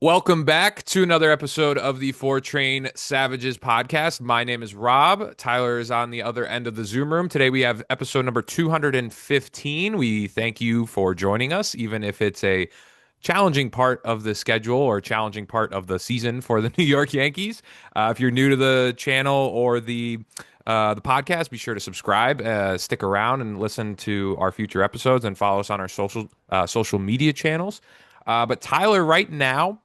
Welcome back to another episode of the Four Train Savages podcast. My name is Rob. Tyler is on the other end of the Zoom room. Today we have episode number 215. We thank you for joining us, even if it's a challenging part of the schedule or challenging part of the season for the New York Yankees. If you're new to the channel or the podcast, be sure to subscribe, stick around, and listen to our future episodes, and follow us on our social media channels. But Tyler, right now,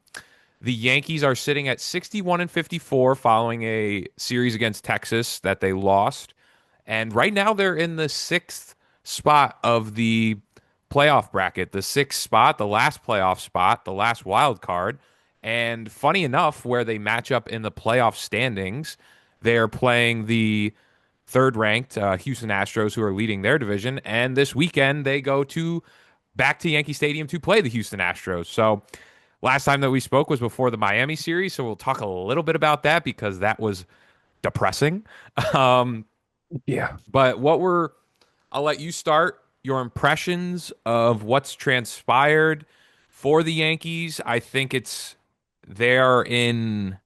the Yankees are sitting at 61 and 54 following a series against Texas that they lost. And right now they're in the sixth spot of the playoff bracket, the sixth spot, the last playoff spot, the last wild card. And funny enough, where they match up in the playoff standings, they're playing the third ranked Houston Astros, who are leading their division. And this weekend they go to back to Yankee Stadium to play the Houston Astros. So last time that we spoke was before the Miami series, so we'll talk a little bit about that because that was depressing. Um, Yeah. but I'll let you start your impressions of what's transpired for the Yankees. I think they're in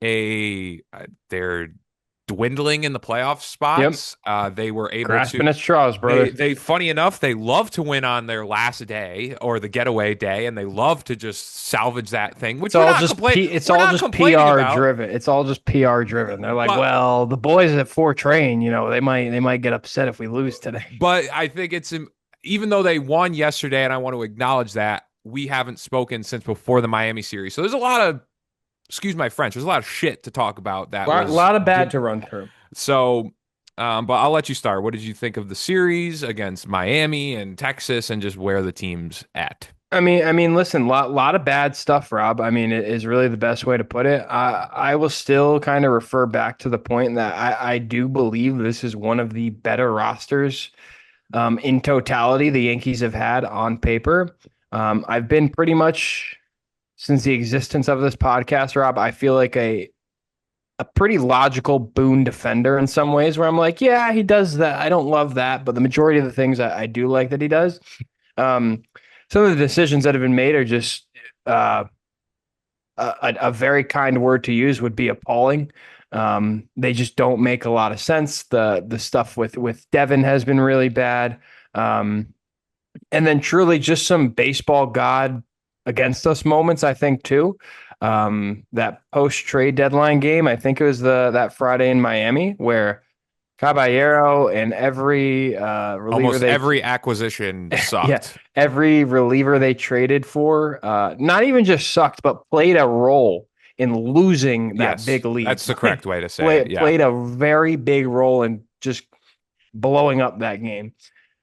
they're dwindling in the playoff Yep. spots. They were able to Grasping at straws, brother. they funny enough, they love to win on their last day or the getaway day, and they love to just salvage that thing, which It's all just we're not complaining PR about. driven. It's all just PR driven. They're like, But well, the boys at Four Train, they might get upset if we lose today. but I think even though they won yesterday, and I want to acknowledge that we haven't spoken since before the Miami series. So there's a lot of, excuse my French, there's a lot of shit to talk about A lot of bad to run through. so but I'll let you start. What did you think of the series against Miami and Texas, and just where the team's at? Listen, lot of bad stuff, Rob. I mean, it is really the best way to put it. I will still kind of refer back to the point that I do believe this is one of the better rosters in totality the Yankees have had on paper. I've been pretty much since the existence of this podcast, Rob, I feel like a pretty logical Boone defender in some ways where I'm like, yeah, he does that. I don't love that, but the majority of the things I do like that he does. Um, some of the decisions that have been made are just a very kind word to use would be appalling. They just don't make a lot of sense. The stuff with Devin has been really bad. And then truly just some baseball god against us moments, I think, too. That post trade deadline game, I think it was that Friday in Miami where Caballero and every reliever Almost every acquisition sucked. yeah, every reliever they traded for, not even just sucked, but played a role in losing that Yes, big lead. that's the correct way to say it. Yeah. Played a very big role in just blowing up that game.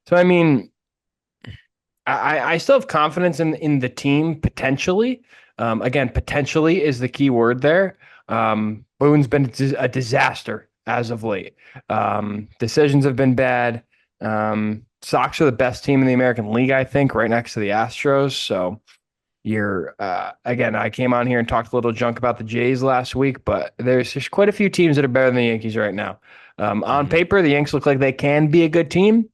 So I mean, I still have confidence in the team potentially. Again, potentially is the key word there. Boone's been a disaster as of late. Decisions have been bad. Sox are the best team in the American League, I think, right next to the Astros. So you're again, I came on here and talked a little junk about the Jays last week, but there's quite a few teams that are better than the Yankees right now. On paper, the Yanks look like they can be a good team.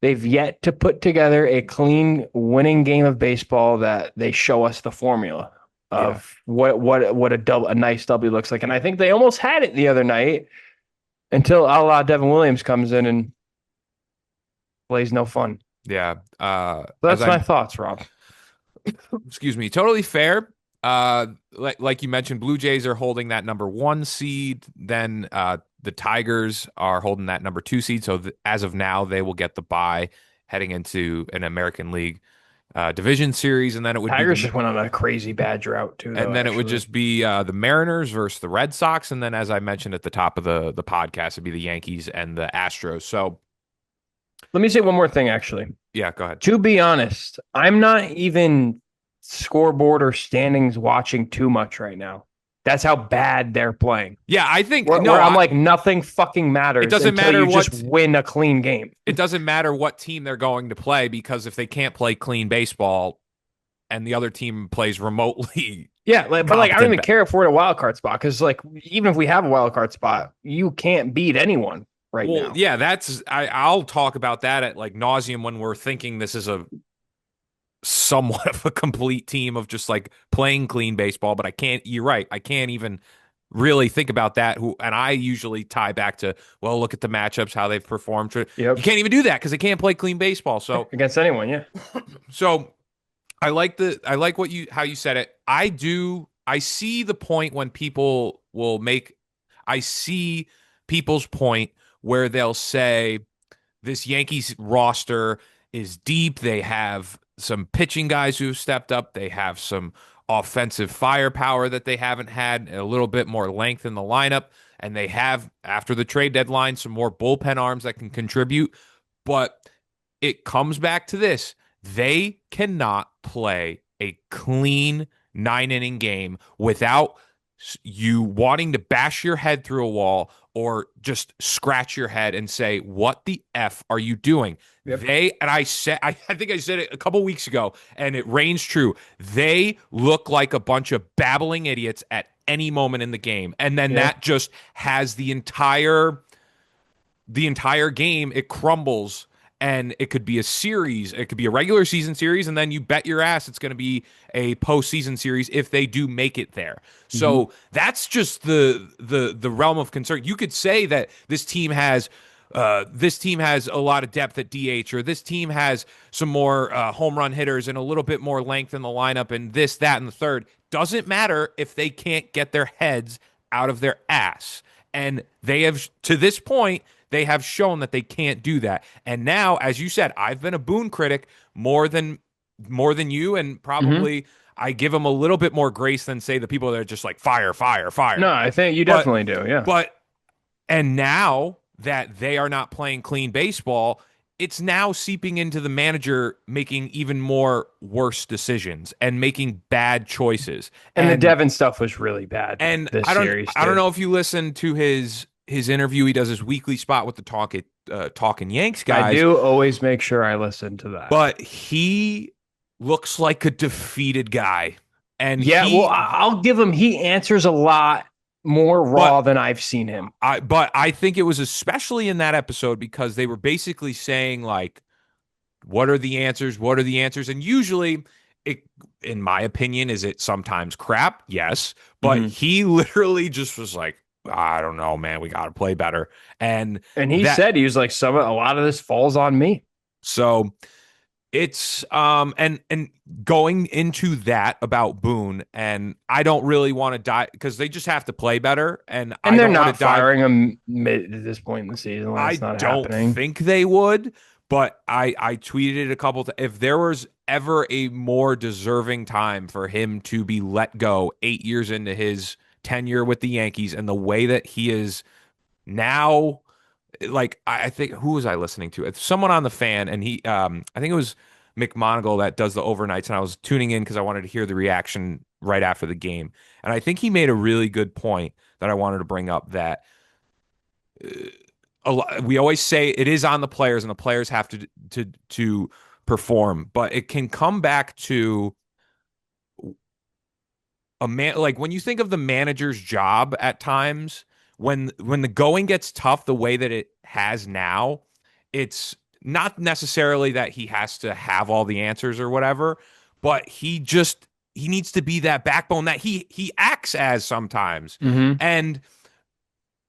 They've yet to put together a clean winning game of baseball that they show us the formula of what a nice W looks like. And I think they almost had it the other night until a la Devin Williams comes in and plays no fun. Yeah. So that's my thoughts, Rob. Excuse me. Totally fair. Like you mentioned, Blue Jays are holding that number 1 seed. Then the Tigers are holding that number 2 seed. So as of now, they will get the bye heading into an American League division series, and then it would Tigers just went on a crazy bad drought too. And then it would just be the Mariners versus the Red Sox, and then as I mentioned at the top of the podcast, it'd be the Yankees and the Astros. So let me say one more thing, actually. Yeah, go ahead. To be honest, I'm not even scoreboard or standings watching too much right now. That's how bad they're playing. Yeah, I think I'm like, nothing fucking matters. It doesn't matter you just win a clean game. It doesn't matter what team they're going to play, because if they can't play clean baseball and the other team plays remotely, yeah, but I don't even care if we're in a wild card spot, because even if we have a wild card spot, you can't beat anyone now. Yeah, I'll talk about that at nauseum when we're thinking this is a somewhat of a complete team of just like playing clean baseball, but I can't, you're right. I can't even really think about that. And I usually tie back to, well, look at the matchups, how they've performed. You Yep. can't even do that because they can't play clean baseball. Against anyone, yeah. So I like what you how you said it. I see the point when people will make I see people's point where they'll say this Yankees roster is deep. They have some pitching guys who have stepped up. They have some offensive firepower that they haven't had, a little bit more length in the lineup. And they have, after the trade deadline, some more bullpen arms that can contribute. But it comes back to this: they cannot play a clean 9 inning game without you wanting to bash your head through a wall or just scratch your head and say, what the F are you doing? Yep. I think I said it a couple weeks ago, and it reigns true. They look like a bunch of babbling idiots at any moment in the game. And then Yeah. that just has the entire game, it crumbles, and it could be a series, it could be a regular season series, and then you bet your ass it's going to be a postseason series if they do make it there. Hmm. So that's just the realm of concern. You could say that this team has a lot of depth at DH, or this team has some more home run hitters and a little bit more length in the lineup, and this, that, and the third. Doesn't matter if they can't get their heads out of their ass. And they have, to this point, they have shown that they can't do that. And now, as you said, I've been a Boone critic more than you, and Hmm. probably I give them a little bit more grace than say the people that are just like fire, fire, fire. No, I think you But definitely do. Yeah. but and now that they are not playing clean baseball, it's now seeping into the manager making even more worse decisions and making bad choices. And the And Devin stuff was really bad and this I don't series I don't too. know if you listened to his interview. He does his weekly spot with the Talking Yanks I guys, do always make sure I listen to that. but he looks like a defeated guy. And Yeah, well, I'll give him. He answers a lot more but raw than I've seen him. I think it was especially in that episode because they were basically saying like, what are the answers? What are the answers? And usually it, in my opinion, is it sometimes crap? Yes. But Hmm. he literally just was like, I don't know, man, we got to play better. And And he that, said he was like, a lot of this falls on me. so it's and going into that about Boone, and I don't really want to dive because they just have to play better, and And I they're don't want to not dive. firing him mid at this point in the season. Like, I it's not don't happening. think they would, but I tweeted it a couple times. If there was ever a more deserving time for him to be let go 8 years into his tenure with the Yankees, and the way that he is now, like I think, who was I listening to? It's someone on the fan, and I think it was McMonagle that does the overnights, and I was tuning in because I wanted to hear the reaction right after the game, and I think he made a really good point that I wanted to bring up that we always say it is on the players and the players have to perform, but it can come back to a man, like when you think of the manager's job at times, when the going gets tough the way that it has now, it's not necessarily that he has to have all the answers or whatever, but he needs to be that backbone that he acts as sometimes. Hmm. And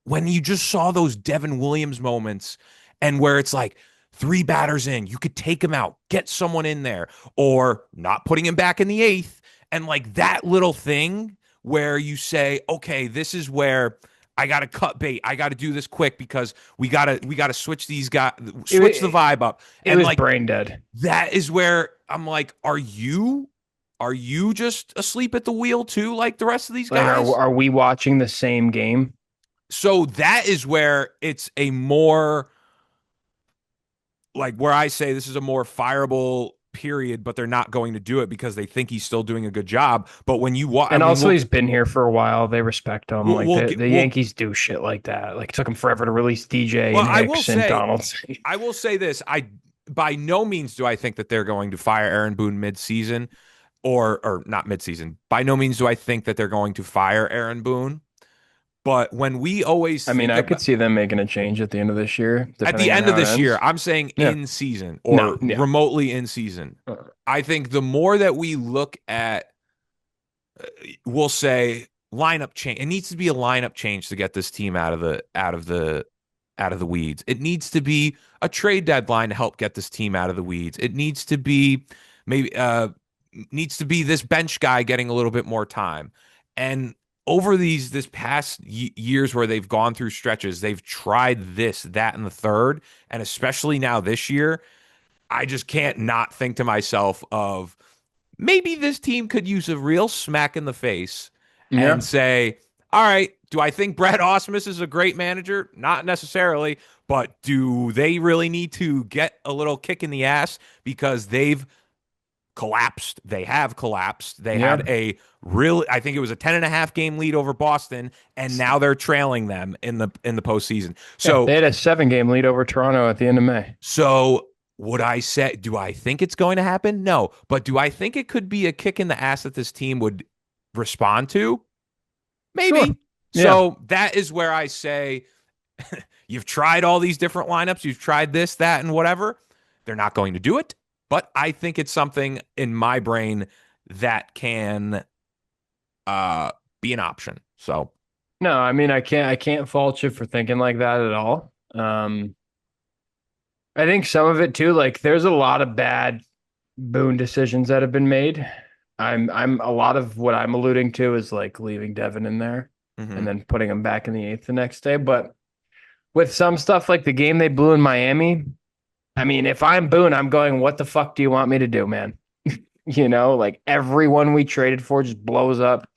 when you just saw those Devin Williams moments and where it's like three batters in, you could take him out, get someone in there, or not putting him back in the eighth. And like that little thing where you say, okay, this is where I got to cut bait. I got to do this quick because we gotta switch these guys, switch the It, vibe up. it And was like brain dead. that is where I'm like, are you just asleep at the wheel too, like the rest of these Like, guys? are we watching the same game? So that is where it's a more like where I say this is a more fireable period, but they're not going to do it because they think he's still doing a good job. But when you I And mean, also, he's been here for a while. They respect him. we'll Like we'll the get the Yankees do shit like that. Like, it took him forever to release DJ well. and Hicks and Donaldson. I will say this. I by no means do I think that they're going to fire Aaron Boone mid-season or not mid-season. By no means do I think that they're going to fire Aaron Boone. But when we always I mean, think I could about see them making a change at the end of this year, at the depending on end of how it this year, ends. I'm saying Yeah. in season No, or yeah. remotely in season. I think the more that we look at, we'll say lineup change. It needs to be a lineup change to get this team out of the weeds. It needs to be a trade deadline to help get this team out of the weeds. It needs to be maybe needs to be this bench guy getting a little bit more time. And over this past years where they've gone through stretches, they've tried this, that, and the third, and especially now this year, I just can't not think to myself of maybe this team could use a real smack in the face and Yeah. say, all right, do I think Brett Ausmus is a great manager? Not necessarily, but do they really need to get a little kick in the ass because they've collapsed? They have collapsed. They had Yeah. I think it was a 10.5 game lead over Boston, and now they're trailing them in the postseason. Yeah. So They had a 7 game lead over Toronto at the end of May. so would I say, do I think it's going to happen? No. But do I think it could be a kick in the ass that this team would respond to? Sure. Maybe. Yeah. So that is where I say you've tried all these different lineups, you've tried this, that, and whatever. They're not going to do it. But I think it's something in my brain that can uh, be an option. So No, I mean, I can't fault you for thinking like that at all. I think some of it too, like there's a lot of bad Boone decisions that have been made. I'm a lot of what I'm alluding to is like leaving Devin in there and mhm. then putting him back in the eighth the next day. But with some stuff like the game they blew in Miami, I mean, if I'm Boone, I'm going, what the fuck do you want me to do, man? Like everyone we traded for just blows up.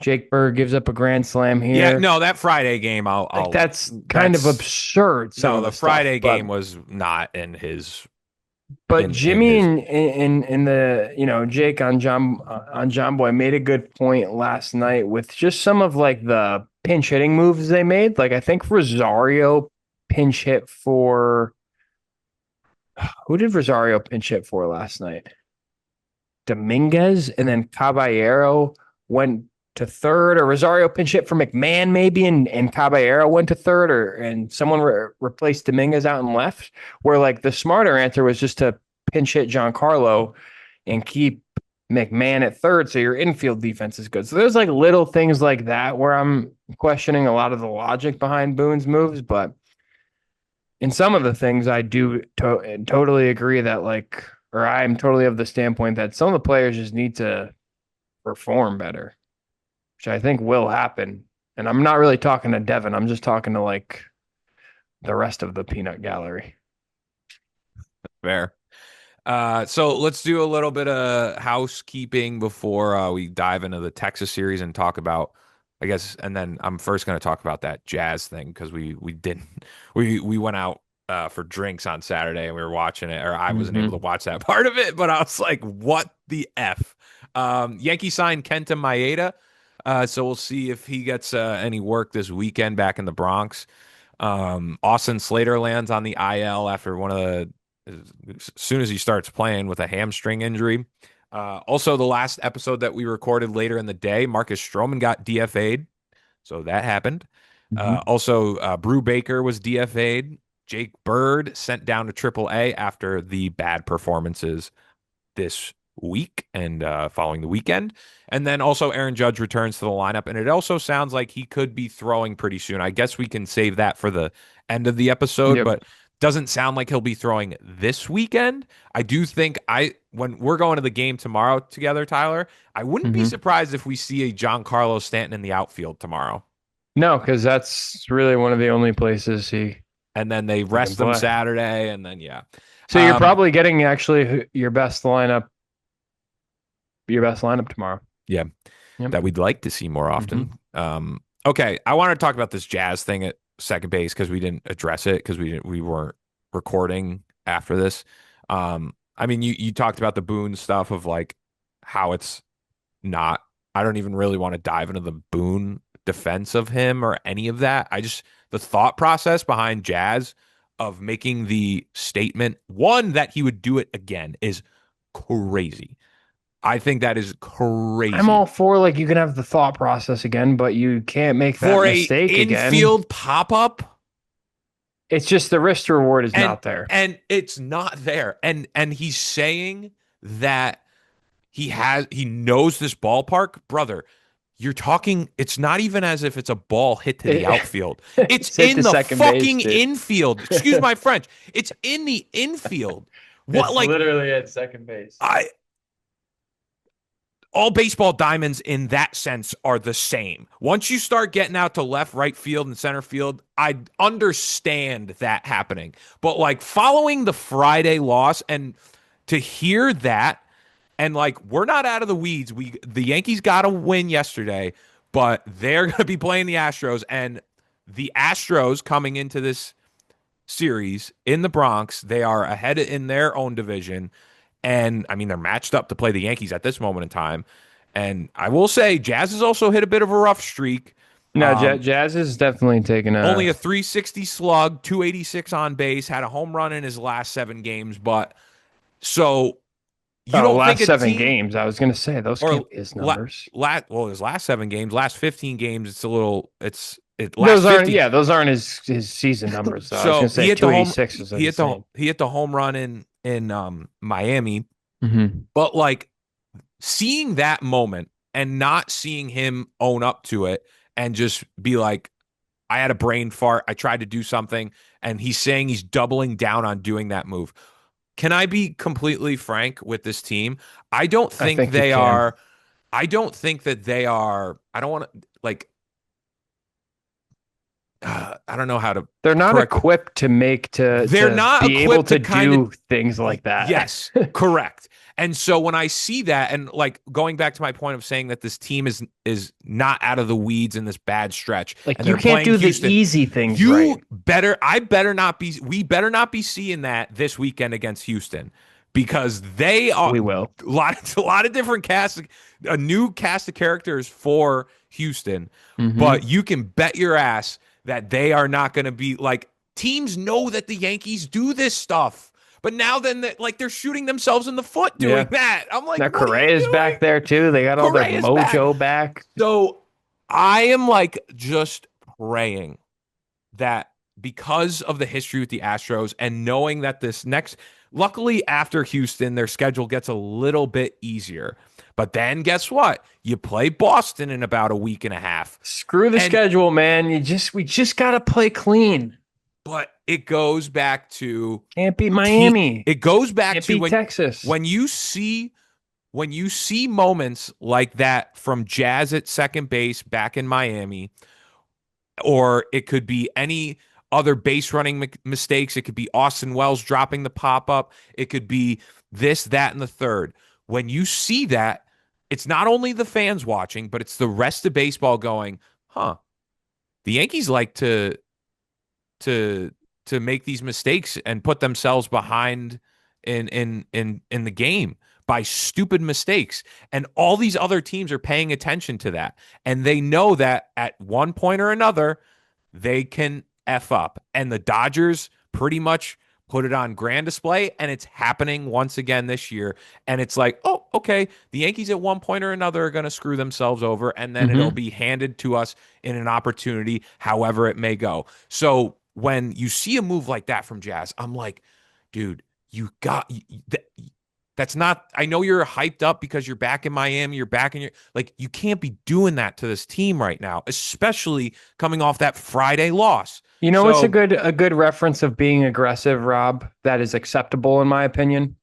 Jake Berg gives up a grand slam Yeah, here. no, that Friday game, Like that's kind of that's absurd, some no, of the the stuff. Friday But game was not in his but in Jimmy his and the Jake on John Boy made a good point last night with just some of like the pinch hitting moves they made. Like I think Rosario pinch hit for who did Rosario pinch hit for last night? Dominguez, and then Caballero went to third, or Rosario pinch hit for McMahon maybe, and Caballero went to third, and someone replaced Dominguez out and left. Where like the smarter answer was just to pinch hit Giancarlo and keep McMahon at third, so your infield defense is good. So there's like little things like that where I'm questioning a lot of the logic behind Boone's moves, but in some of the things I do totally agree that like, or I'm totally of the standpoint that some of the players just need to perform better, which I think will happen. And I'm not really talking to Devin. I'm just talking to like the rest of the peanut gallery. fair. So let's do a little bit of housekeeping before we dive into the Texas series and talk about, I guess, and then I'm first going to talk about that Jazz thing because we didn't we went out for drinks on Saturday and we were watching it, or I wasn't able to Mm-hmm. watch that part of it, but I was like, what the F? Yankee signed Kenta Maeda, so we'll see if he gets any work this weekend back in the Bronx. Austin Slater lands on the IL after one of the as soon as he starts playing with a hamstring injury. Also, the last episode that we recorded later in the day, Marcus Stroman got DFA'd. So that happened. Mm-hmm. Brew Baker was DFA'd. Jake Bird sent down to AAA after the bad performances this week and following the weekend. And then also Aaron Judge returns to the lineup. And it also sounds like he could be throwing pretty soon. I guess we can save that for the end of the episode, Yep. but doesn't sound like he'll be throwing this weekend. I do think when we're going to the game tomorrow together, Tyler, I wouldn't be Mm-hmm. surprised if we see a Giancarlo Stanton in the outfield tomorrow. No, because that's really one of the only places And then they he can rest them play. Saturday, and then yeah. So you're Um, probably getting actually your best lineup tomorrow. yeah. Yep. That we'd like to see more Mm-hmm. often. Okay, I want to talk about this Jazz thing at second base because we didn't address it because we weren't recording after this. I mean, you talked about the Boone stuff of like how it's not. I don't even really want to dive into the Boone defense of him or any of that. I just the thought process behind Jazz of making the statement one that he would do it again is crazy. I think that is I'm all crazy. for like you can have the thought process again, but you can't make that For a mistake again. infield pop-up, It's just the risk to reward is and not there. it's not there. And he's saying that he knows this ballpark, brother. You're talking, it's not even as if it's a ball hit to the outfield. It's It's hit in to the second base, fucking dude. infield. Excuse my French. It's in the infield. What, It's like, literally at second base. I all baseball diamonds in that sense are the same. Once you start getting out to left, right field, and center field, I understand that happening. But like following the Friday loss and to hear that, and like we're not out of the weeds. The Yankees got a win yesterday, but they're going to be playing the Astros, and the Astros coming into this series in the Bronx, they are ahead in their own division. And I mean, they're matched up to play the Yankees at this moment in time. And I will say, Jazz has also hit a bit of a rough streak. No, Um, Jazz is definitely taking Only a a 360 slug, 286 on base, had a home run in his last 7 games. But so you don't think last a seven team games. I was gonna say those or can't be his numbers. well, his last 7 games, last 15 games, it's a little, it last Those aren't 50. yeah, those aren't his season numbers though. I was gonna So say 286 is insane. he hit the home run in Miami. Mm-hmm. But like seeing that moment and not seeing him own up to it and just be like, I had a brain fart. I tried to do something. And he's saying he's doubling down on doing that move. Can I be completely frank with this team? I don't I think think you they can. are. I don't think that they are. I don't want to like. I don't know how to They're not correct. equipped to make They're to not be able equipped to to kind of do things like that. yes, correct. And so when I see that, and like going back to my point of saying that this team is not out of the weeds in this bad stretch, Like and you they're can't playing do the Houston, easy things right. I better not be, we better not be seeing that this weekend against Houston because they are We will. a lot of different cast, a new cast of characters for Houston, but Mm-hmm. you can bet your ass that they are not going to be like teams know that the Yankees do this stuff. But now then like they're shooting themselves in the foot doing Yeah. that. I'm like, Now what are you Correa's doing? back there too. They got all their Correa's back. mojo back. So I am like just praying that because of the history with the Astros and knowing that this next, luckily after Houston, their schedule gets a little bit easier. But then guess what? You play Boston in about a week and a half. Screw the And schedule, man. We just gotta play clean. but it goes back to Can't beat team. Miami. It goes back Can't to beat Texas. when you see when you see moments like that from Jazz at second base back in Miami, or it could be any other base running mistakes. It could be Austin Wells dropping the pop up. It could be this, that, and the third. When you see that, it's not only the fans watching, but it's the rest of baseball going, huh? The Yankees like to to make these mistakes and put themselves behind in the game by stupid mistakes. And all these other teams are paying attention to that. And they know that at one point or another, they can F up. And the Dodgers pretty much put it on grand display. And it's happening once again this year. And it's like, oh, okay. The Yankees at one point or another are going to screw themselves over. And then it'll Mm-hmm. be handed to us in an opportunity, however it may go. So when you see a move like that from Jazz, I'm like, dude, you got that's not. I know you're hyped up because you're back in Miami. You're back in your like. You can't be doing that to this team right now, especially coming off that Friday loss. You know what's So a good reference of being aggressive, Rob? That is acceptable in my opinion.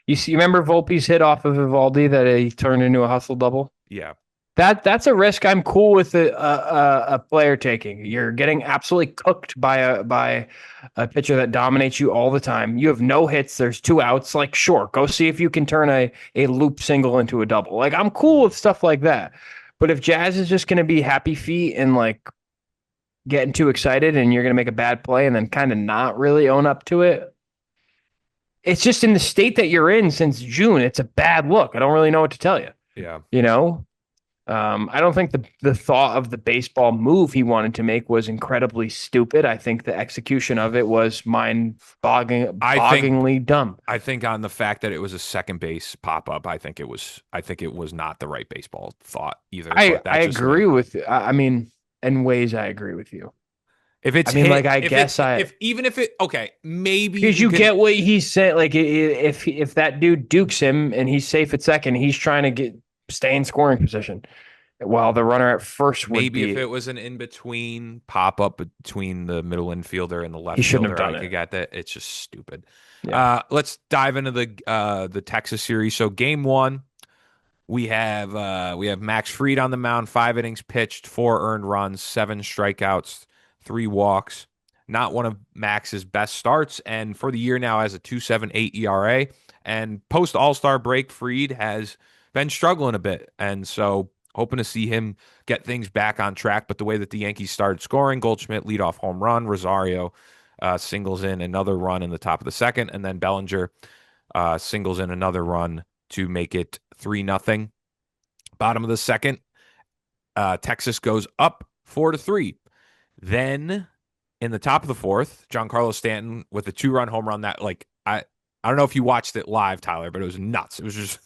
You remember Volpe's hit off of Vivaldi that he turned into a hustle double? yeah, That's a risk I'm cool with a player taking. You're getting absolutely cooked by a pitcher that dominates you all the time. You have no hits. There's 2 outs. Like, sure, go see if you can turn a loop single into a double. Like, I'm cool with stuff like that. But if Jazz is just going to be happy feet and like getting too excited and you're going to make a bad play and then kind of not really own up to it, it's just in the state that you're in since June. It's a bad look. I don't really know what to tell you. yeah. You know, I don't think the thought of the baseball move he wanted to make was incredibly stupid. I think the execution of it was I think bogglingly dumb. I think on the fact that it was a second base pop up, I think it was not the right baseball thought either. But I that's just agree me. with I mean, in ways I agree with you. If it's I mean, hit, like I if it's guess I if even if it okay, maybe because you you can get what he's saying. Like if that dude dukes him and he's safe at second, he's trying to stay in scoring position while the runner at first would maybe if it be. was an in between pop up between the middle infielder and the He left shouldn't have fielder, I done could it. get that. It's just stupid. Yeah. Let's dive into the Texas series. So game one, we have Max Fried on the mound, 5 innings pitched, 4 earned runs, 7 strikeouts, 3 walks. Not one of Max's best starts, and for the year now has a 2.78 ERA. And post All Star break, Fried has been struggling a bit, and so hoping to see him get things back on track. But the way that the Yankees started scoring, Goldschmidt leadoff home run, Rosario singles in another run in the top of the second, and then Bellinger singles in another run to make it 3-0. Bottom of the second, Texas goes up 4-3. Then in the top of the fourth, Giancarlo Stanton with a 2-run home run that I don't know if you watched it live, Tyler, but it was nuts. It was just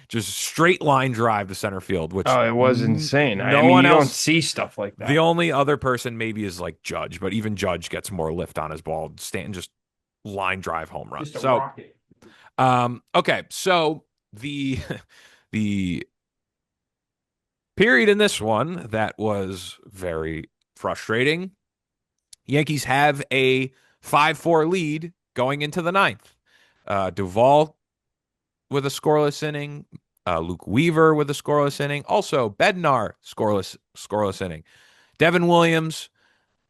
just straight line drive to center field, which Oh, it was insane. I no mean, one you don't else. see stuff like The that. only other person maybe is like Judge, but even Judge gets more lift on his ball. Stanton just line drive home run. Just a So rocket. okay, so the the period in this one that was very frustrating. Yankees have a 5-4 lead going into the ninth. Duvall with a scoreless inning. Luke Weaver with a scoreless inning. Also, Bednar scoreless inning. Devin Williams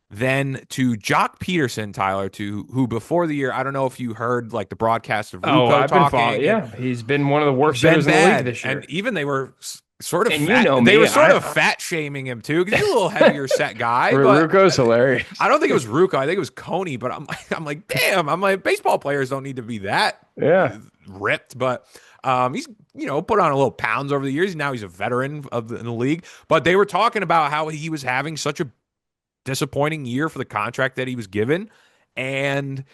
then to Jock Peterson, Tyler, to who before the year, I don't know if you heard like the broadcast of Oh, Ruocco I've been following. talking, and Yeah, he's been one of the worst been hitters in the league bad. this And year. even they were sort of And you fat. know They were me, sort of fat shaming him too because he's a little heavier set guy. But Ruco's hilarious. I don't think it was Ruocco. I think it was Coney. But I'm like, damn. I'm like, baseball players don't need to be that Yeah, ripped. But he's put on a little pounds over the years. Now he's a veteran in the league. But they were talking about how he was having such a disappointing year for the contract that he was given, and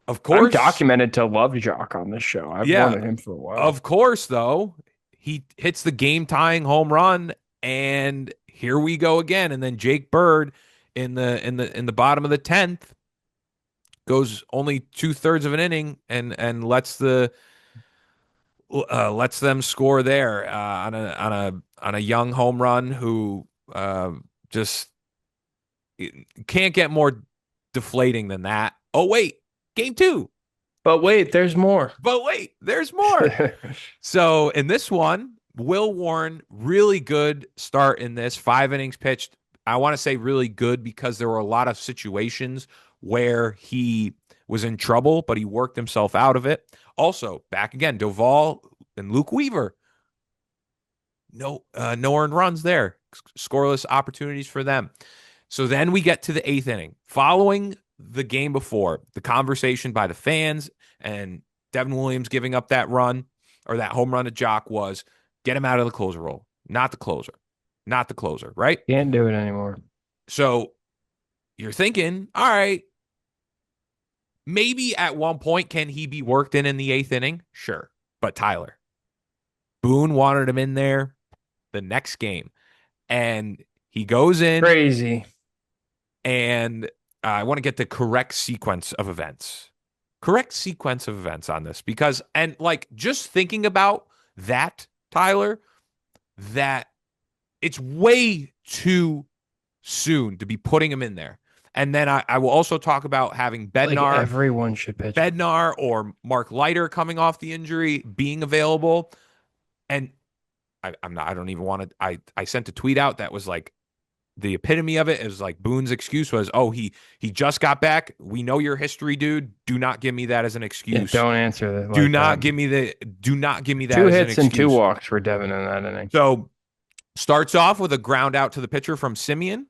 of I'm course, documented to love Jock on this show. I've yeah, wanted him for a while. of course, though, he hits the game tying home run, and here we go again. And then Jake Bird in the bottom of the 10th goes only 2/3 of an inning and lets them score there on a young home run who just can't get more deflating than that. Oh wait, game two. But wait, there's more. But wait, there's more. So in this one, Will Warren, really good start in this. 5 innings pitched. I want to say really good because there were a lot of situations where he was in trouble, but he worked himself out of it. Also, back again, Duvall and Luke Weaver. No earned runs there. Scoreless opportunities for them. So then we get to the 8th inning. Following the game before, the conversation by the fans and Devin Williams giving up that run or that home run to Jock was get him out of the closer role, not the closer, not the closer, right? Can't do it anymore. So you're thinking, all right, maybe at one point can he be worked in the 8th inning? Sure. But Tyler, Boone wanted him in there the next game. And he goes in Crazy. and I want to get the correct sequence of events. Correct sequence of events on this because, and like just thinking about that, Tyler, that it's way too soon to be putting him in there. And then I will also talk about having Like Bednar, everyone should pitch. Bednar or Mark Leiter coming off the injury being available. And I don't even want to, I sent a tweet out that was like, the epitome of it is like Boone's excuse was, oh, he just got back. We know your history, dude. Do not give me that as an Yeah, excuse. don't answer that. Do Like not that. give me the do not give me that Two as an hits and two excuse. walks for Devin in that inning. So starts off with a ground out to the pitcher from Simeon.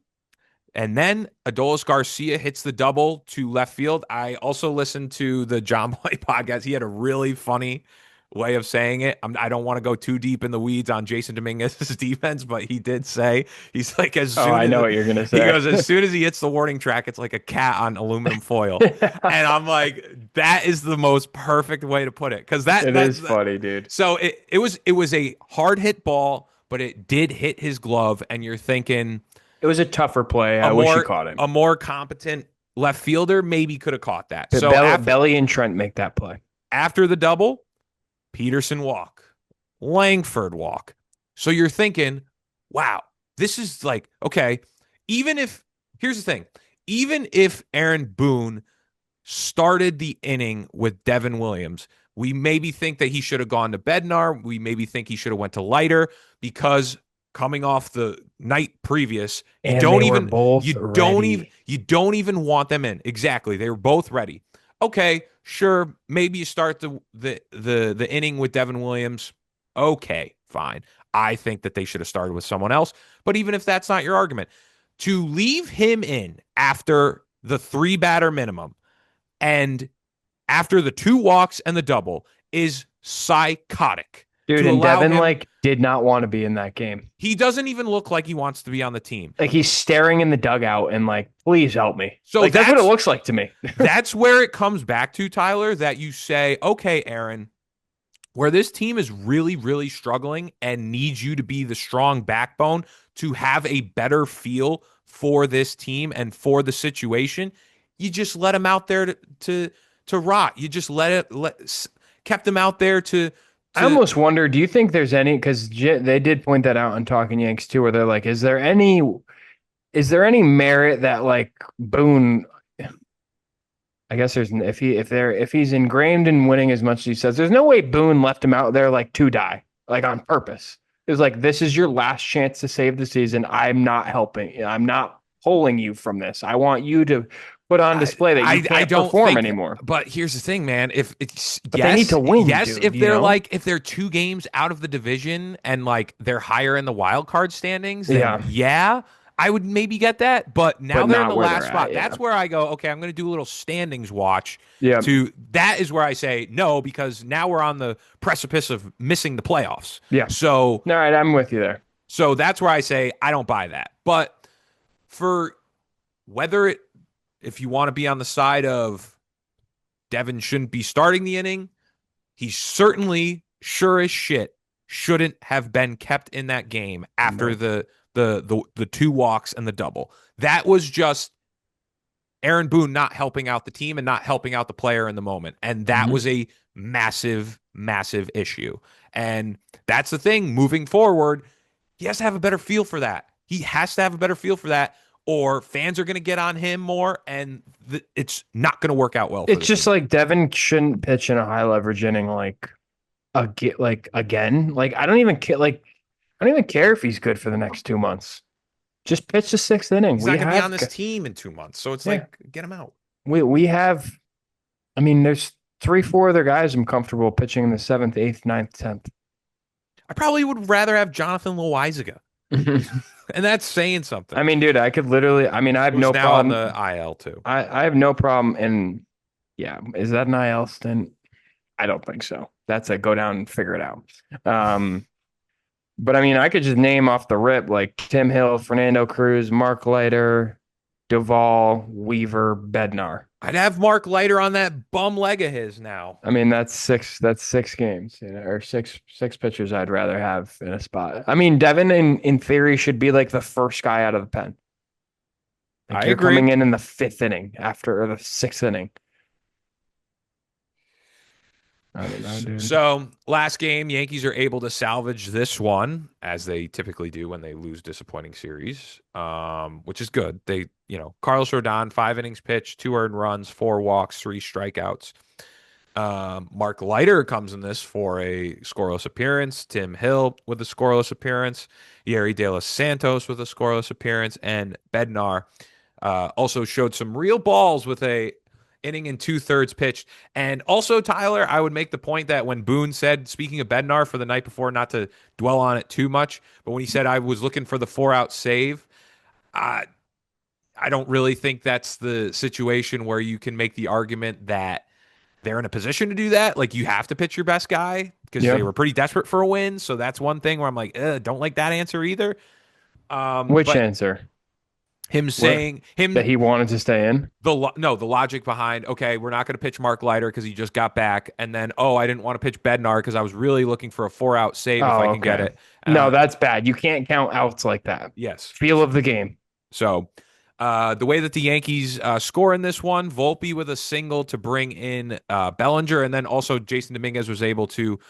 And then Adolis Garcia hits the double to left field. I also listened to the John Boy podcast. He had a really funny way of saying it. I don't want to go too deep in the weeds on Jason Dominguez's defense, but he did say he's like as Oh, soon I know as what you're gonna he say. goes as soon as he hits the warning track, it's like a cat on aluminum foil, and I'm like that is the most perfect way to put it because It is funny, dude. so it was a hard hit ball, but it did hit his glove, and you're thinking It was a tougher play. a I wish he more caught him. a more competent left fielder maybe could have caught that. So Belly and Trent make that play. after the double, Peterson walk, Langford walk. So you're thinking, wow, this is like, okay, even if, here's the thing, even if Aaron Boone started the inning with Devin Williams, we maybe think that he should have gone to Bednar. We maybe think he should have went to Leiter because coming off the night previous, And they were both ready. you don't even want them in. Exactly. They were both ready. Okay, sure, maybe you start the inning with Devin Williams. Okay, fine. I think that they should have started with someone else. But even if that's not your argument, to leave him in after the three batter minimum and after the two walks and the double is psychotic. Dude, To and allow Devin him, like did not want to be in that game. he doesn't even look like he wants to be on the team. Like he's staring in the dugout and like, please help me. So like that's what it looks like to me. That's where it comes back to, Tyler, that you say, okay, Aaron, where this team is really, really struggling and needs you to be the strong backbone to have a better feel for this team and for the situation, you just let him out there to rot. You just kept him out there to I almost wonder, do you think there's any, because they did point that out on Talking Yanks too, where they're like, is there any merit that like Boone, I guess there's if he's ingrained in winning as much as he says, there's no way Boone left him out there like to die, like on purpose. It was like, this is your last chance to save the season. I'm not helping. I'm not pulling you from this. I want you to put on display that you can't don't perform think, anymore. But here's the thing, man. If it's But they need to win. Yes, dude, if they're like if they're 2 games out of the division and like they're higher in the wild card standings, then yeah, I would maybe get that. But now they're in the last spot. That's where I go, okay, I'm going to do a little standings watch. Yeah. That is where I say no, because now we're on the precipice of missing the playoffs. Yeah. So all right, I'm with you there. So that's where I say I don't buy that. But for whether it, if you want to be on the side of Devin shouldn't be starting the inning, he certainly, sure as shit, shouldn't have been kept in that game after the two walks and the double. That was just Aaron Boone not helping out the team and not helping out the player in the moment. And that was a massive, massive issue. And that's the thing moving forward. He has to have a better feel for that. He has to have a better feel for that, or fans are going to get on him more, and it's not going to work out well. It's just team. Like Devin shouldn't pitch in a high leverage inning again. Like I don't even care if he's good for the next 2 months. Just pitch the 6th inning. He's not going to be on this team in 2 months, so it's like get him out. We have, I mean, there's 3-4 other guys I'm comfortable pitching in the 7th, 8th, 9th, 10th. I probably would rather have Jonathan Loizaga. And that's saying something. I mean, dude, I could literally, I mean, I have no problem. On the IL too. I have no problem. And yeah, is that an IL stint? I don't think so. That's a go down and figure it out. But I mean, I could just name off the rip like Tim Hill, Fernando Cruz, Mark Leiter, Duvall, Weaver, Bednar. I'd have Mark Leiter on that bum leg of his now. I mean, that's six games, or six pitchers I'd rather have in a spot. I mean, Devin in theory should be like the first guy out of the pen. Like I you're agree. Coming in the 5th inning or the 6th inning. I don't know, dude. So last game, Yankees are able to salvage this one, as they typically do when they lose disappointing series, which is good. They, Carlos Rodon, 5 innings pitched, 2 earned runs, 4 walks, 3 strikeouts. Mark Leiter comes in this for a scoreless appearance. Tim Hill with a scoreless appearance. Yerry De Los Santos with a scoreless appearance. And Bednar also showed some real balls with a inning and 2/3 pitched. And also, Tyler, I would make the point that when Boone said, speaking of Bednar for the night before, not to dwell on it too much, but when he said I was looking for the 4-out save, I don't really think that's the situation where you can make the argument that they're in a position to do that. Like, you have to pitch your best guy because they Yeah. were pretty desperate for a win. So that's one thing where I'm like, don't like that answer either. Which But answer? him What saying that him he wanted to stay in? no, the logic behind, okay, we're not going to pitch Mark Leiter because he just got back, and then, oh, I didn't want to pitch Bednar because I was really looking for a 4-out save if I Oh, can get okay. it. No, that's bad. You can't count outs like that. Yes. Feel of the game. So the way that the Yankees score in this one, Volpe with a single to bring in Bellinger, and then also Jason Dominguez was able to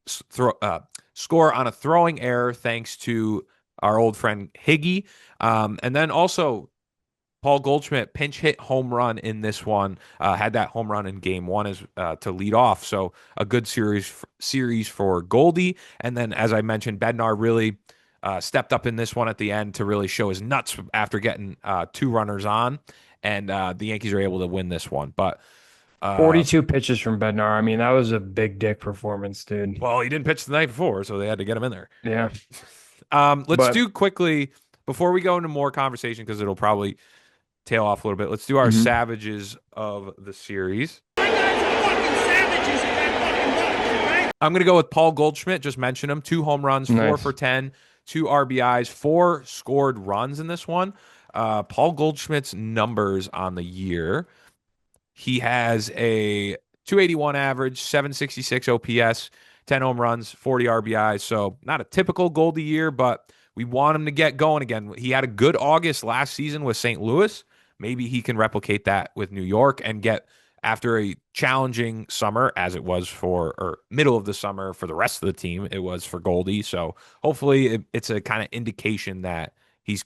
score on a throwing error thanks to our old friend Higgy. And then also Paul Goldschmidt pinch hit home run in this one. Had that home run in game one as to lead off. So a good series for Goldie. And then, as I mentioned, Bednar really stepped up in this one at the end to really show his nuts after getting two runners on. And the Yankees are able to win this one. But 42 pitches from Bednar. I mean, that was a big dick performance, dude. well, he didn't pitch the night before, so they had to get him in there. Yeah. Let's But do quickly before we go into more conversation because it'll probably tail off a little bit. Let's do our mhm. savages of the series. I'm going to go with Paul Goldschmidt. Just mention him. 2 home runs, 4 Nice. for 10, 2 RBIs, 4 scored runs in this one. Paul Goldschmidt's numbers on the year. He has a 281 average, 766 OPS, 10 home runs, 40 RBIs. So not a typical Goldie year, but we want him to get going again. He had a good August last season with St. Louis. Maybe he can replicate that with New York and get after a challenging summer as it was for, or middle of the summer for the rest of the team, it was for Goldie. So hopefully it's a kind of indication that he's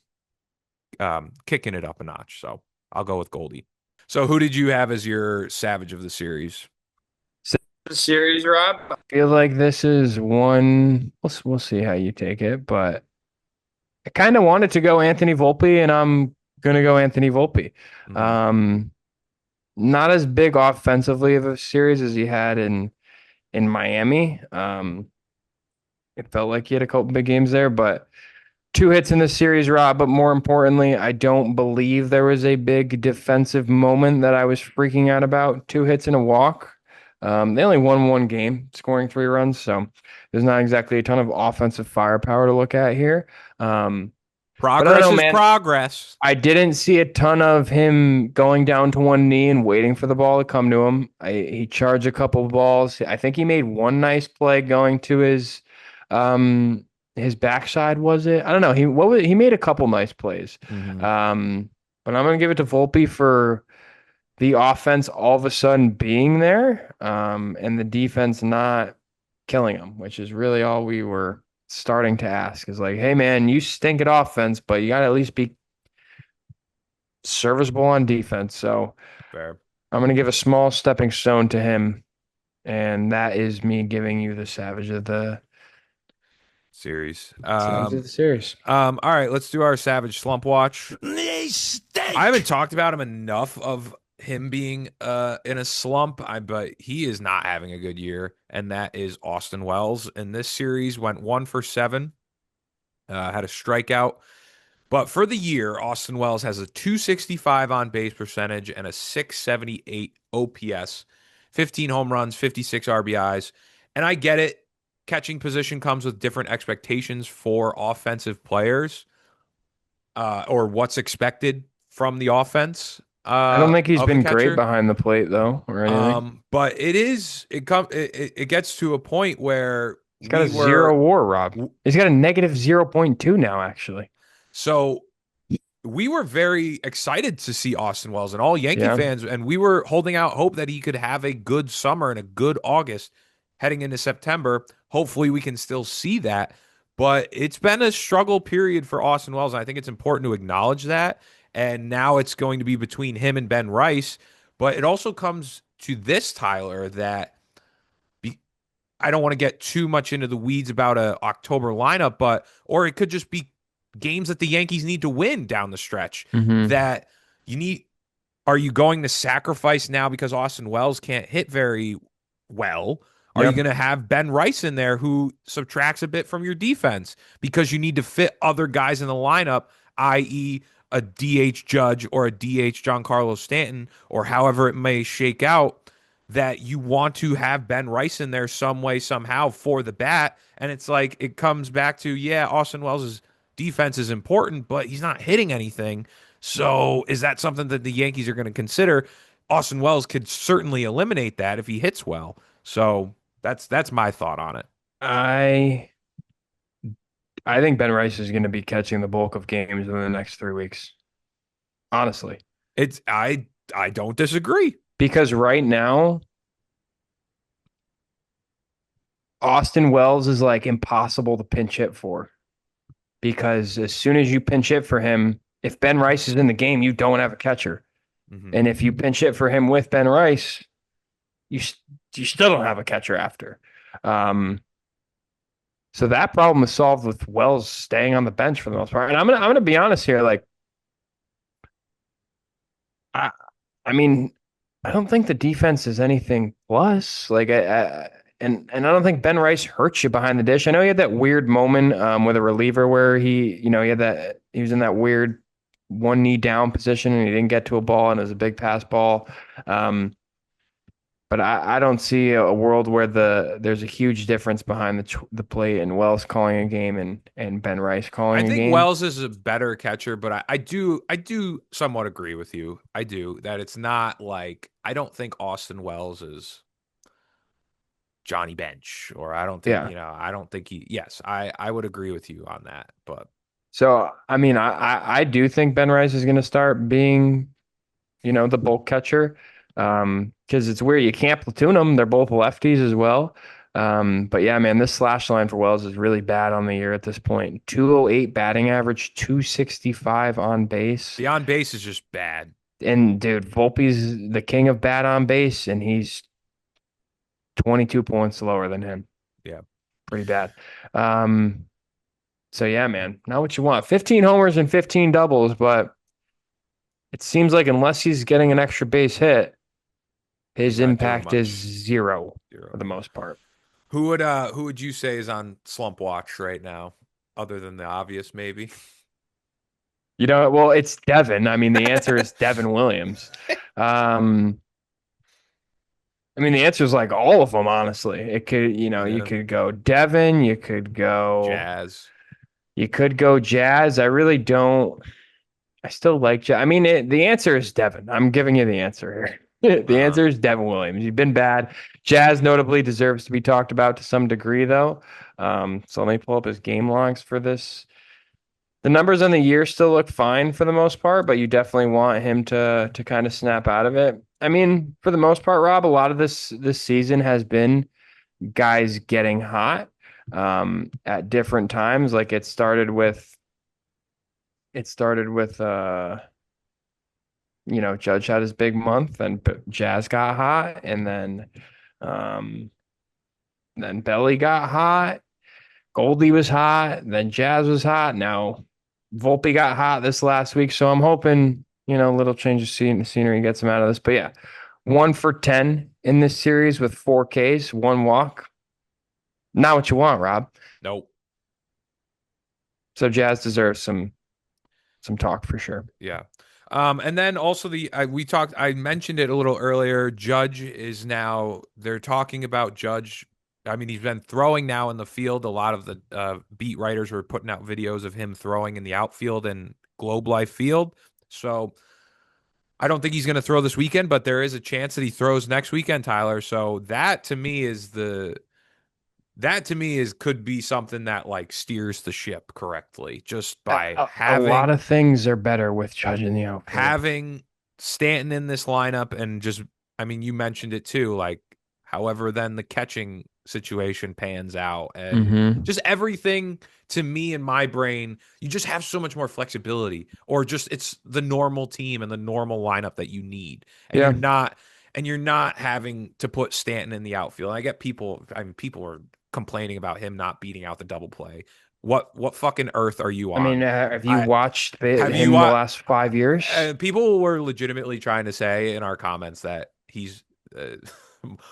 kicking it up a notch. So I'll go with Goldie. So who did you have as your savage of the series? Series, Rob. I feel like this is one. We'll see how you take it, but I kind of wanted to go Anthony Volpe, and I'm gonna go Anthony Volpe. Mhm. Um, not as big offensively of a series as he had in Miami. It felt like he had a couple big games there, but 2 hits in the series, Rob. But more importantly, I don't believe there was a big defensive moment that I was freaking out about. 2 hits and a walk. They only won one game, scoring 3 runs, so there's not exactly a ton of offensive firepower to look at here. But I don't Progress know, is man. progress. I didn't see a ton of him going down to one knee and waiting for the ball to come to him. He charged a couple of balls. I think he made one nice play going to his backside, was it? I don't know. He made a couple nice plays. Mhm. But I'm gonna give it to Volpe for the offense all of a sudden being there, and the defense not killing him, which is really all we were starting to ask. Is like, hey man, you stink at offense, but you gotta at least be serviceable on defense. So Fair I'm going to give a small stepping stone to him. And that is me giving you the series. Savage of the series. All right, let's do our Savage Slump Watch. They stink. I haven't talked about him enough of him being in a slump, but he is not having a good year, and that is Austin Wells. In this series, went 1 for 7, had a strikeout. But for the year, Austin Wells has a 265 on base percentage and a 678 OPS, 15 home runs, 56 RBIs. And I get it. Catching position comes with different expectations for offensive players, or what's expected from the offense I don't think he's of the been great catcher. behind the plate though, or anything. But it gets to a point where He's got we a zero were WAR, Rob. He's got a negative 0.2 now, actually. so we were very excited to see Austin Wells and all Yankee Yeah. fans, and we were holding out hope that he could have a good summer and a good August heading into September. Hopefully, we can still see that. But it's been a struggle period for Austin Wells, and I think it's important to acknowledge that. And now it's going to be between him and Ben Rice. But it also comes to this, Tyler, that I don't want to get too much into the weeds about a October lineup, or it could just be games that the Yankees need to win down the stretch Mm-hmm. that you need. Are you going to sacrifice now because Austin Wells can't hit very well? Are you Yep. going to have Ben Rice in there who subtracts a bit from your defense because you need to fit other guys in the lineup, i.e., a DH Judge or a DH Giancarlo Stanton, or however it may shake out? that you want to have Ben Rice in there some way, somehow for the bat. And it's like it comes back to, yeah, Austin Wells' defense is important, but he's not hitting anything. So is that something that the Yankees are going to consider? Austin Wells could certainly eliminate that if he hits well. So that's my thought on it. I I think Ben Rice is going to be catching the bulk of games in the next 3 weeks. Honestly, It's I don't disagree. because right now Austin Wells is like impossible to pinch hit for. Because as soon as you pinch hit for him, if Ben Rice is in the game, you don't have a catcher. Mhm. And if you pinch hit for him with Ben Rice, you you still don't have a catcher after. Um, so that problem is solved with Wells staying on the bench for the most part. And I'm gonna be honest here, like I I mean, I don't think the defense is anything plus. And I don't think Ben Rice hurts you behind the dish. I know he had that weird moment with a reliever where he was in that weird one knee down position and he didn't get to a ball and it was a big pass ball. Um, but I don't see a world where there's a huge difference behind the plate and Wells calling a game and Ben Rice I calling a think game. Wells is a better catcher, but I do somewhat agree with you. I do that it's not like I don't think Austin Wells is Johnny Bench, or I don't think, Yeah. I don't think yes, I would agree with you on that. But So I mean, I do think Ben Rice is going to start being the bulk catcher. Because it's weird. You can't platoon them. They're both lefties as well. But yeah, man, this slash line for Wells is really bad on the year at this point. 208 batting average, 265 on base. the on base is just bad. And dude, Volpe's the king of bat on base, and he's 22 points lower than him. Yeah. Pretty bad. Um, so yeah, man, not what you want. 15 homers and 15 doubles, but it seems like unless he's getting an extra base hit, He's his not doing impact is much. zero for Zero. the most part. Who would you say is on slump watch right now, other than the obvious maybe? Well, it's Devin. I mean, the answer is Devin Williams. Um, I mean, the answer is like all of them, honestly. It could, you Yeah. could go Devin, Jazz. you could go Jazz. I really don't. I still like Jazz. I mean, the answer is Devin. I'm giving you the answer here. The Uh, answer is Devin Williams. You've been bad. Jazz notably deserves to be talked about to some degree, though. So let me pull up his game logs for this. The numbers on the year still look fine for the most part, but you definitely want him to kind of snap out of it. I mean, for the most part, Rob, a lot of this season has been guys getting hot at different times. Like it started with Judge had his big month, and Jazz got hot, and then Belly got hot. Goldie was hot, then Jazz was hot. Now Volpe got hot this last week, so I'm hoping a little change of scenery gets him out of this. But yeah, 1 for 10 in this series with 4 Ks, one walk. Not what you want, Rob. nope. So Jazz deserves some talk for sure. Yeah. And then also I mentioned it a little earlier. Judge is now, they're talking about Judge. I mean, he's been throwing now in the field. A lot of the beat writers were putting out videos of him throwing in the outfield and Globe Life Field. So I don't think he's going to throw this weekend, but there is a chance that he throws next weekend, Tyler. So that to me is could be something that like steers the ship correctly just by A lot of things are better with Judge in the outfield. having Stanton in this lineup. And just, I mean, you mentioned it too, like however then the catching situation pans out and Mm-hmm. just everything. To me in my brain, you just have so much more flexibility, or just it's the normal team and the normal lineup that you need, and Yeah. you're not having to put Stanton in the outfield. And I get people, I mean, people are complaining about him not beating out the double play. What fucking earth are you I mean, on? have you I watched have you him the last 5 years? People were legitimately trying to say in our comments that uh, he'd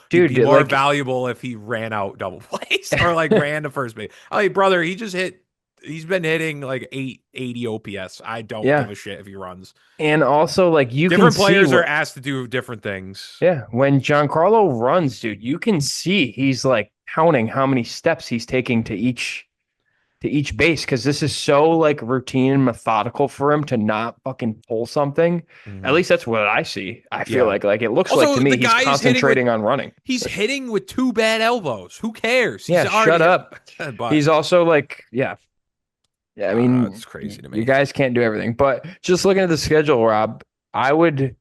Dude, be more like valuable if he ran out double plays or like ran to first base. I'm like, brother, he just hit he's been hitting like 880 OPS. I don't give Yeah. a shit if he runs. And also, like, you can Different see players are what, asked to do different things. yeah, when Giancarlo runs, dude, you can see he's like counting how many steps he's taking to each base because this is so like routine and methodical for him to not fucking pull something. At Hmm. least that's what I see. I feel Yeah. like it looks like to Also, me the he's guy is hitting with concentrating on running. he's hitting with two bad elbows. Who cares? He's Yeah, shut already up. but He's also like, yeah. Yeah, I I don't know. mean, It's crazy to you me. guys can't do everything. But just looking at the schedule, Rob, I would,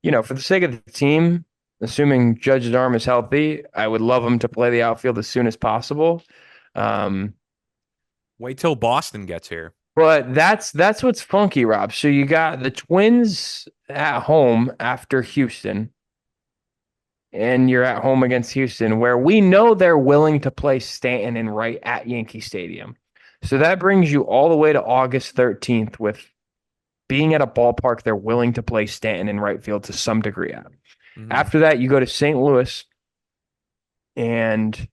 for the sake of the team, assuming Judge's arm is healthy, I would love him to play the outfield as soon as possible. Um, Wait till Boston gets here. but that's what's funky, Rob. So you got the Twins at home after Houston, and you're at home against Houston, where we know they're willing to play Stanton and Wright at Yankee Stadium. So that brings you all the way to August 13th with being at a ballpark they're willing to play Stanton in right field to some degree at. Hmm. After that, you go to St. Louis, and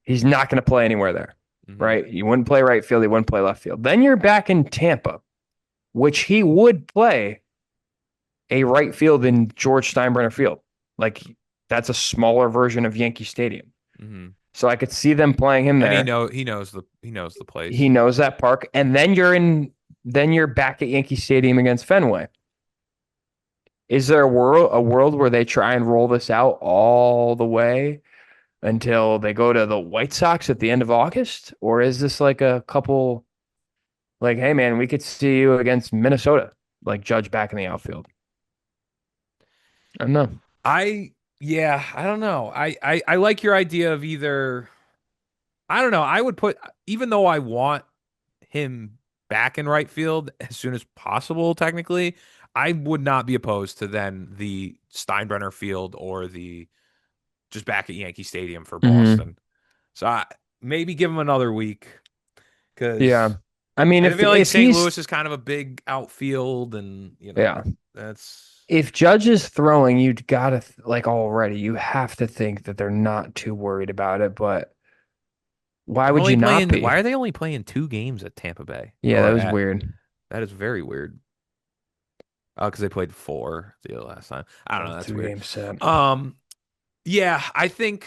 he's not going to play anywhere there, Hmm. right? He wouldn't play right field. He wouldn't play left field. Then you're back in Tampa, which he would play a right field in George Steinbrenner Field. Like that's a smaller version of Yankee Stadium. Hmm. So I could see them playing him And there. he knows the He place. knows that park. And then you're back at Yankee Stadium against Fenway. Is there a world where they try and roll this out all the way until they go to the White Sox at the end of August? Or is this like a couple like, hey man, we could see you against Minnesota, like Judge back in the outfield? I don't know. Yeah, I don't know. I like your idea of either I don't know. I would put even though I want him back in right field as soon as possible, technically, I would not be opposed to then the Steinbrenner Field or the just back at Yankee Stadium for Hmm. Boston. So maybe give him another week Yeah. because I mean, I if feel like if St. he's Louis is kind of a big outfield, and yeah, that's if Judge is throwing, you'd gotta like already, you have to think that they're not too worried about it. But why they're would only you not playing. Why be? are they only playing two games at Tampa Bay Yeah, that or was at? weird. That is very weird. Oh, because they played four the last time. I don't That know. was That's two weird. game set. Um, yeah, I think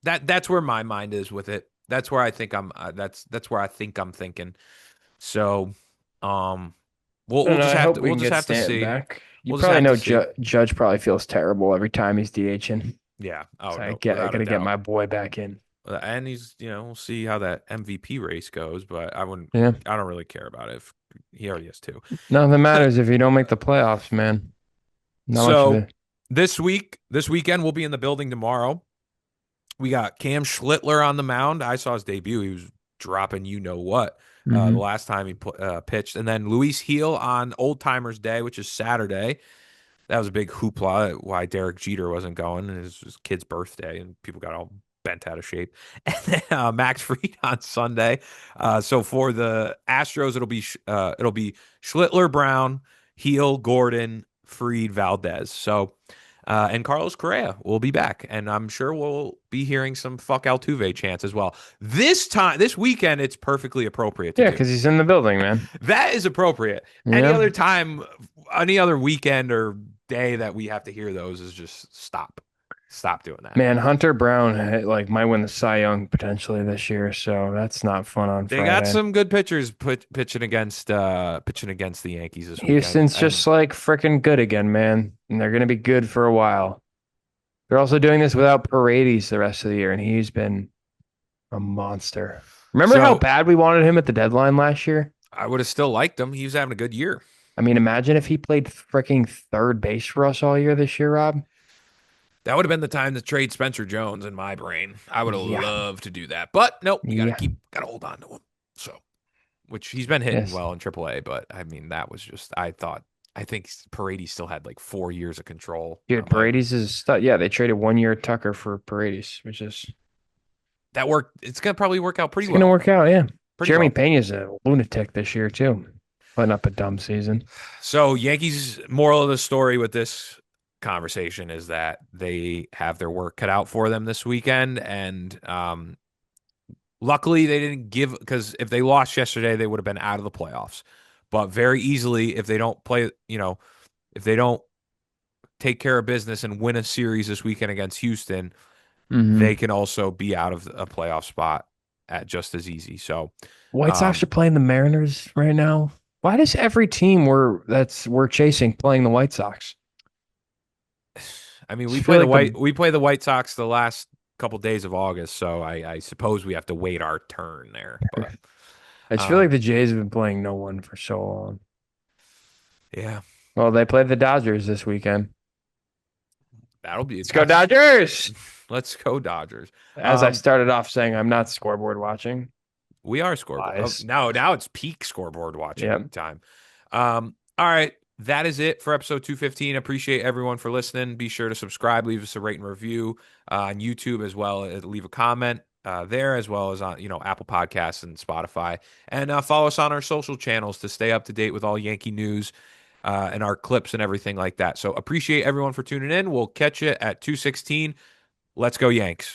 that's where my mind is with it. That's where I think I'm. That's where I think I'm thinking. So, um, we'll And just I have to hope we we'll can just get have to Stanton see. back. You We'll just probably have to know see. Judge probably feels terrible every time he's DHing. Yeah. Oh So no, I without a gotta get doubt. my boy back in. And he's we'll see how that MVP race goes, but I wouldn't. Yeah. I don't really care about it. If he already has two. Nothing matters if you don't make the playoffs, man. Not much of So it. this weekend, we'll be in the building tomorrow. We got Cam Schlittler on the mound. I saw his debut. He was dropping you know what the Hmm. last time he pitched. And then Luis Heel on Old Timers Day, which is Saturday. That was a big hoopla why Derek Jeter wasn't going. And it was his kid's birthday, and people got all bent out of shape. And then Max Fried on Sunday. So for the Astros, it'll be Schlittler, Brown, Heel, Gordon, Fried, Valdez. So and Carlos Correa will be back, and I'm sure we'll be hearing some "fuck Altuve" chants as well. This weekend, it's perfectly appropriate to Yeah, do. because he's in the building, man. That is appropriate. Any Yeah. other time, any other weekend or day that we have to hear those is just stop doing that. Man, Hunter Brown like might win the Cy Young potentially this year, so that's not fun on They got Friday. some good pitchers pitching against the Yankees this weekend, Houston's and just like freaking good again, man. And they're gonna be good for a while. They're also doing this without Paredes the rest of the year, and he's been a monster. Remember how so bad we wanted him at the deadline last year? I would have still liked him. He was having a good year. I mean, imagine if he played freaking third base for us all year this year, Rob. That would have been the time to trade Spencer Jones in my brain. I would have Yeah. loved to do that. But nope, you Yeah. got to hold on to him. So, which he's been hitting Yes. well in AAA, but I mean, that was just, I think Paredes still had like 4 years of control. Dude, I'm like, Paredes is stud. Yeah, they traded 1 year Tucker for Paredes, which is that worked. It's going to probably work out pretty it's gonna well. work out. Yeah. Pretty Jeremy well. Pena's a lunatic this year too, putting up a dumb season. So, Yankees, moral of the story with this conversation is that they have their work cut out for them this weekend. And Luckily, they didn't give because if they lost yesterday, they would have been out of the playoffs. But very easily, if they don't play, if they don't take care of business and win a series this weekend against Houston, they Hmm. can also be out of a playoff spot at just as easy. So, White Sox are um, playing the Mariners right now. Why does every team we're chasing playing the White Sox? I mean, I just feel like the We play the White Sox the last couple days of August, so I suppose we have to wait our turn there. But I just feel like um, the Jays have been playing no one for so long. yeah, Well, they played the Dodgers this weekend. that'll be Let's go that's Dodgers! let's go Dodgers. As I Um, started off saying, I'm not scoreboard watching. we are scoreboard. Oh, Lies. now it's peak scoreboard Yeah. watching time. All right. That is it for episode 215. Appreciate everyone for listening. Be sure to subscribe, leave us a rate and review on YouTube as well. Leave a comment there as well as on Apple Podcasts and Spotify. And follow us on our social channels to stay up to date with all Yankee news and our clips and everything like that. So appreciate everyone for tuning in. We'll catch you at 216. Let's go Yanks.